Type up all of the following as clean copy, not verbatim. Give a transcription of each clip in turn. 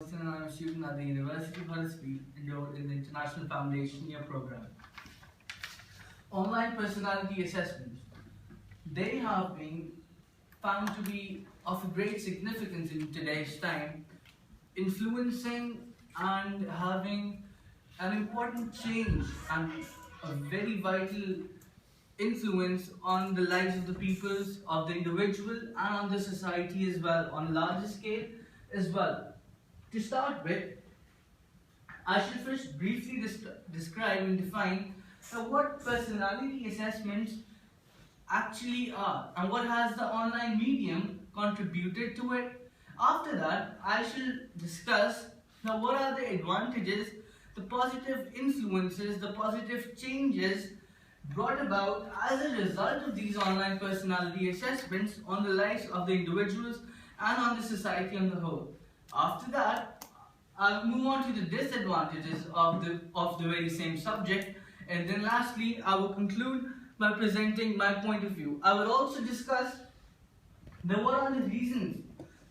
And I'm a student at the University of Huddersfield enrolled in the International Foundation Year Program. Online personality assessments. They have been found to be of great significance in today's time, influencing and having an important change and a very vital influence on the lives of the peoples, of the individual, and on the society as well, on a larger scale as well. To start with, I should first briefly describe and define what personality assessments actually are and what has the online medium contributed to it. After that, I shall discuss what are the advantages, the positive influences, the positive changes brought about as a result of these online personality assessments on the lives of the individuals and on the society on the whole. After that, I'll move on to the disadvantages of the very same subject, and then lastly, I will conclude by presenting my point of view. I will also discuss what are the reasons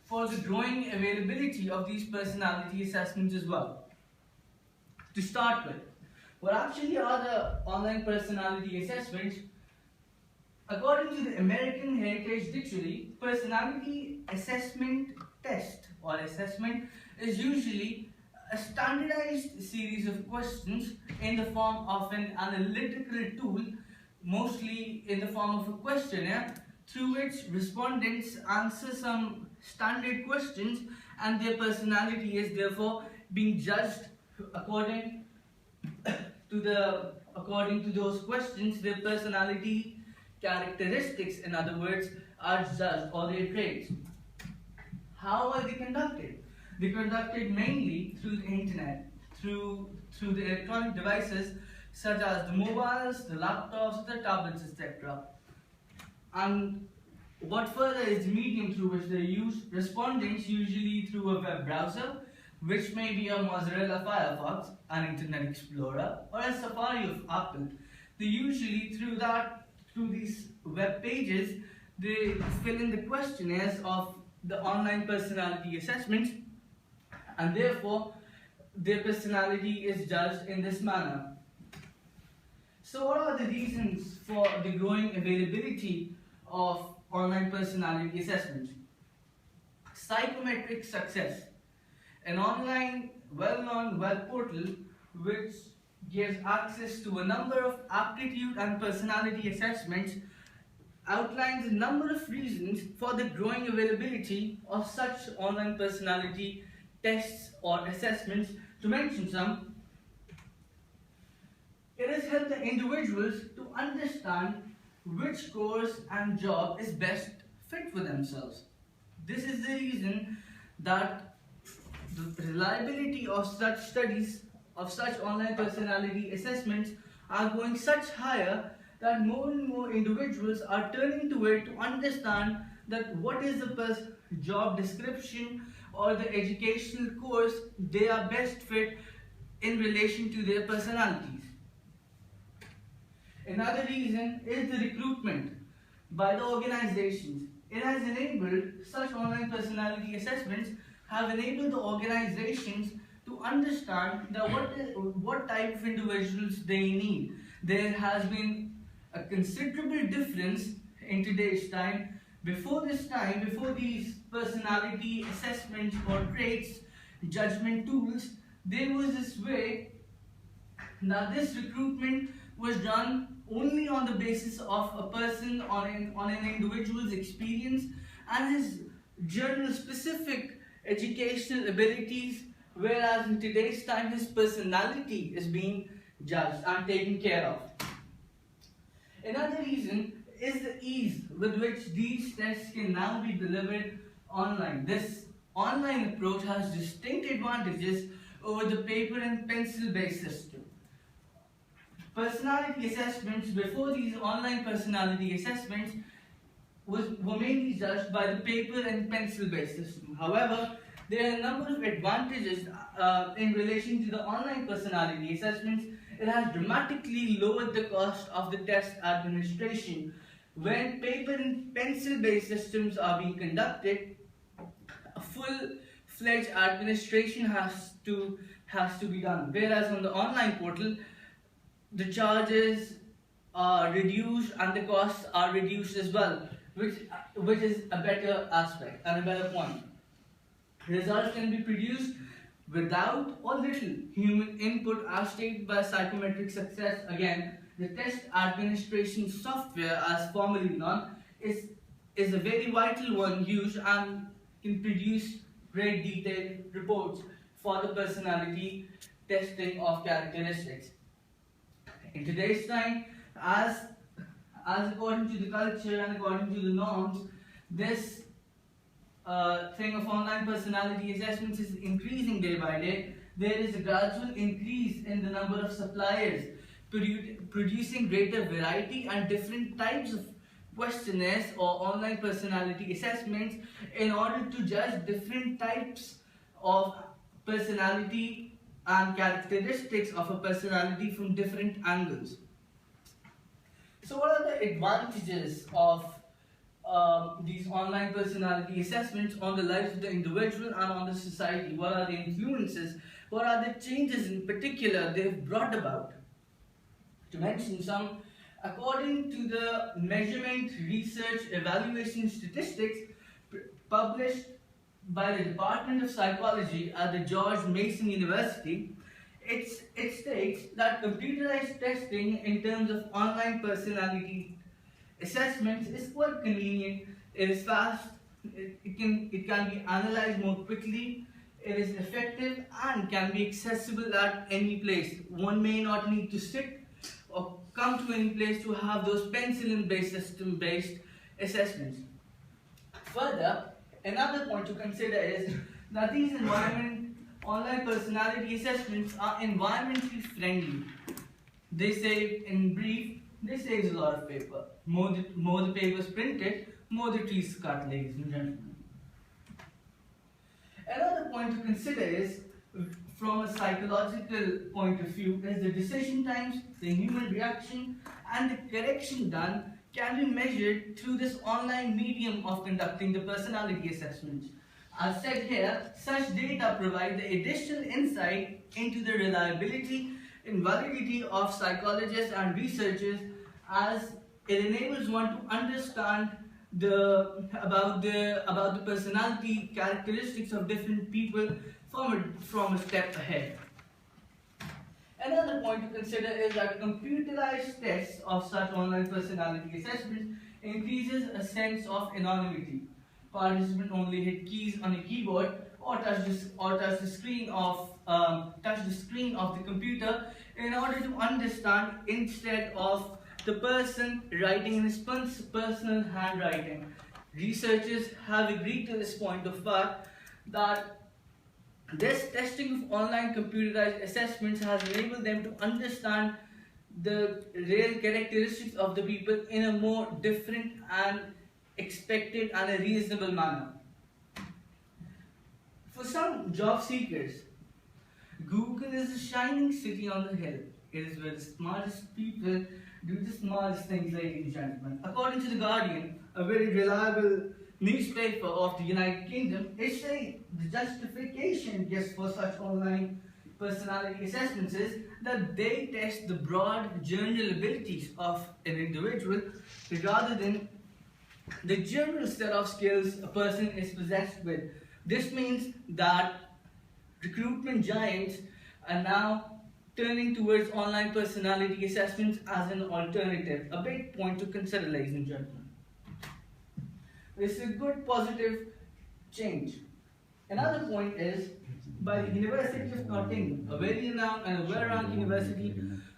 for the growing availability of these personality assessments as well. To start with, what actually are the online personality assessments? According to the American Heritage Dictionary, personality assessment test or assessment is usually a standardized series of questions in the form of an analytical tool, mostly in the form of a questionnaire, through which respondents answer some standard questions and their personality is therefore being judged according to those questions. Their personality characteristics, in other words, are judged, or their traits. How are they conducted? They conducted mainly through the internet, through the electronic devices such as the mobiles, the laptops, the tablets, etc. And what further is the medium through which they use? Respondents usually through a web browser, which may be a Mozilla Firefox, an Internet Explorer, or a Safari of Apple. They usually through these web pages, they fill in the questionnaires of the online personality assessments, and therefore their personality is judged in this manner. So what are the reasons for the growing availability of online personality assessments? Psychometric success. An online well-known web portal which gives access to a number of aptitude and personality assessments outlines a number of reasons for the growing availability of such online personality tests or assessments. To mention some, it has helped the individuals to understand which course and job is best fit for themselves. This is the reason that the reliability of such studies, of such online personality assessments are going such higher that more and more individuals are turning to it to understand that what is the job description or the educational course they are best fit in relation to their personalities. Another reason is the recruitment by the organizations. It has enabled such online personality assessments have enabled the organizations to understand that what type of individuals they need. There has been a considerable difference in today's time. Before these personality assessments or traits, judgment tools, there was this way that this recruitment was done only on the basis of a person, on an individual's experience and his general specific educational abilities, whereas in today's time his personality is being judged and taken care of. Another reason is the ease with which these tests can now be delivered online. This online approach has distinct advantages over the paper and pencil based system. Personality assessments before these online personality assessments were mainly judged by the paper and pencil based system. However, there are a number of advantages in relation to the online personality assessments. It has dramatically lowered the cost of the test administration. When paper and pencil based systems are being conducted, a fledged administration has to be done. Whereas on the online portal, the charges are reduced and the costs are reduced as well, which is a better aspect and a better point. Results can be produced without or little human input as stated by psychometric success. Again, the test administration software, as formerly known, is a very vital one used and can produce great detailed reports for the personality testing of characteristics. In today's time, as according to the culture and according to the norms, this thing of online personality assessments is increasing day by day. There is a gradual increase in the number of suppliers producing greater variety and different types of questionnaires or online personality assessments in order to judge different types of personality and characteristics of a personality from different angles. So what are the advantages of these online personality assessments on the lives of the individual and on the society? What are the influences? What are the changes in particular they've brought about? To mention some, according to the Measurement, Research, Evaluation Statistics published by the Department of Psychology at the George Mason University, it states that computerized testing in terms of online personality assessments is quite convenient, it is fast, it can be analyzed more quickly, it is effective and can be accessible at any place. One may not need to sit or come to any place to have those penicillin-based system-based assessments. Further, another point to consider is that these online personality assessments are environmentally friendly. They save, in brief, they save a lot of paper. More the paper is printed, more the trees cut, ladies and gentlemen. Another point to consider is, from a psychological point of view, is the decision times, the human reaction, and the correction done can be measured through this online medium of conducting the personality assessments. As said here, such data provide the additional insight into the reliability and validity of psychologists and researchers, as it enables one to understand about the personality characteristics of different people from a step ahead. Another point to consider is that computerized tests of such online personality assessments increases a sense of anonymity. Participants only hit keys on a keyboard or touch the screen of the computer in order to understand, instead of the person writing in his personal handwriting. Researchers have agreed to this point of fact that this testing of online computerized assessments has enabled them to understand the real characteristics of the people in a more different and expected and a reasonable manner. For some job seekers, Google is a shining city on the hill. It is where the smartest people do the smartest things, ladies and gentlemen. According to The Guardian, a very reliable newspaper of the United Kingdom, it says the justification gives for such online personality assessments is that they test the broad general abilities of an individual rather than the general set of skills a person is possessed with. This means that recruitment giants are now turning towards online personality assessments as an alternative. A big point to consider, ladies and gentlemen. This is a good positive change. Another point is by the University of Nottingham, a very renowned and a well-renowned university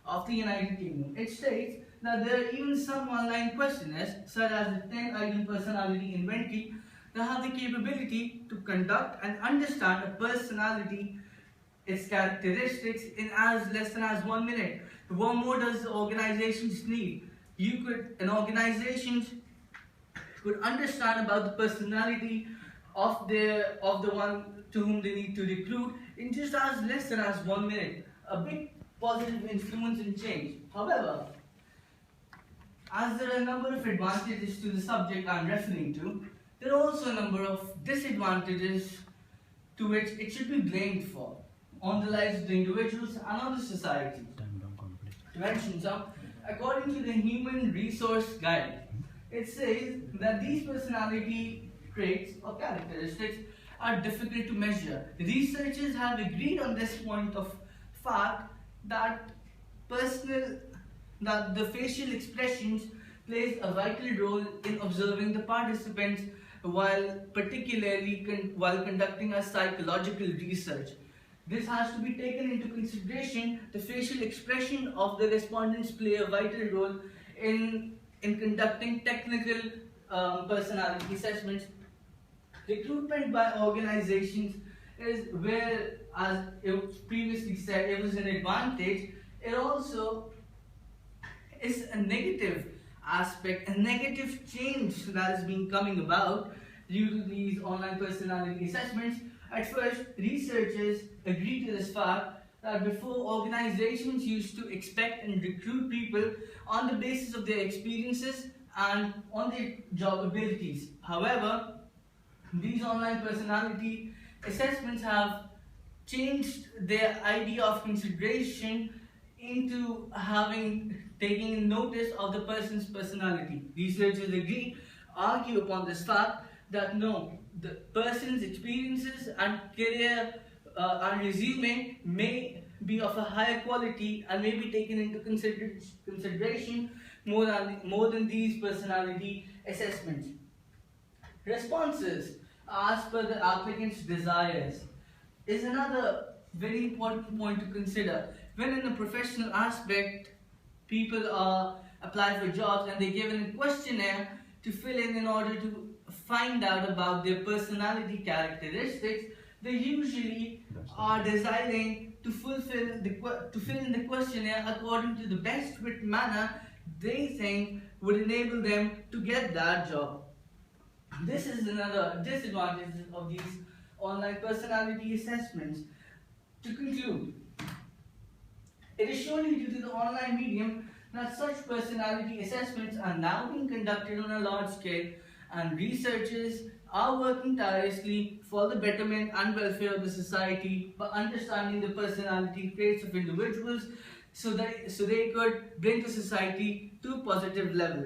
of the United Kingdom. It states that there are even some online questionnaires, such as the 10-item personality inventory, that have the capability to conduct and understand a personality, its characteristics, in as less than as 1 minute. What more does the organizations need? An organization could understand about the personality of the one to whom they need to recruit in just as less than as 1 minute. A big positive influence and change. However, as there are a number of advantages to the subject I'm referring to, there are also a number of disadvantages to which it should be blamed for on the lives of the individuals and on the society. To mention some, according to the Human Resource Guide, it says that these personality traits or characteristics are difficult to measure. Researchers have agreed on this point of fact that the facial expressions plays a vital role in observing the participants while while conducting a psychological research. This has to be taken into consideration. The facial expression of the respondents play a vital role in conducting technical personality assessments. Recruitment by organizations is where, as it previously said, it was an advantage. It also is a negative aspect, a negative change that has been coming about due to these online personality assessments. At first, researchers agreed to this fact that before, organizations used to expect and recruit people on the basis of their experiences and on their job abilities. However, these online personality assessments have changed their idea of consideration into taking notice of the person's personality. Researchers argue upon this fact that no, the person's experiences and career and resume may be of a higher quality and may be taken into consideration more than these personality assessments. Responses as per the applicant's desires is another very important point to consider. When in the professional aspect, people apply for jobs and they're given a questionnaire to fill in order to find out about their personality characteristics, they usually are desiring to fill in the questionnaire according to the best fit manner they think would enable them to get that job. This is another disadvantage of these online personality assessments. To conclude, it is surely due to the online medium that such personality assessments are now being conducted on a large scale, and researchers are working tirelessly for the betterment and welfare of the society by understanding the personality traits of individuals so they could bring the society to a positive level.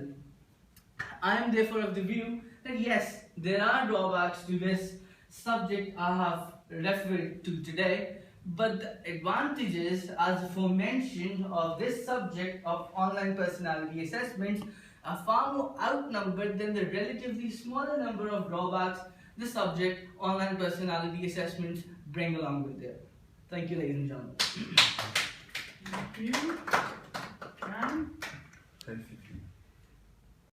I am therefore of the view that yes, there are drawbacks to this subject I have referred to today, but the advantages, as aforementioned, of this subject of online personality assessments are far more outnumbered than the relatively smaller number of drawbacks the subject online personality assessments bring along with it. Thank you, ladies and gentlemen. Thank you.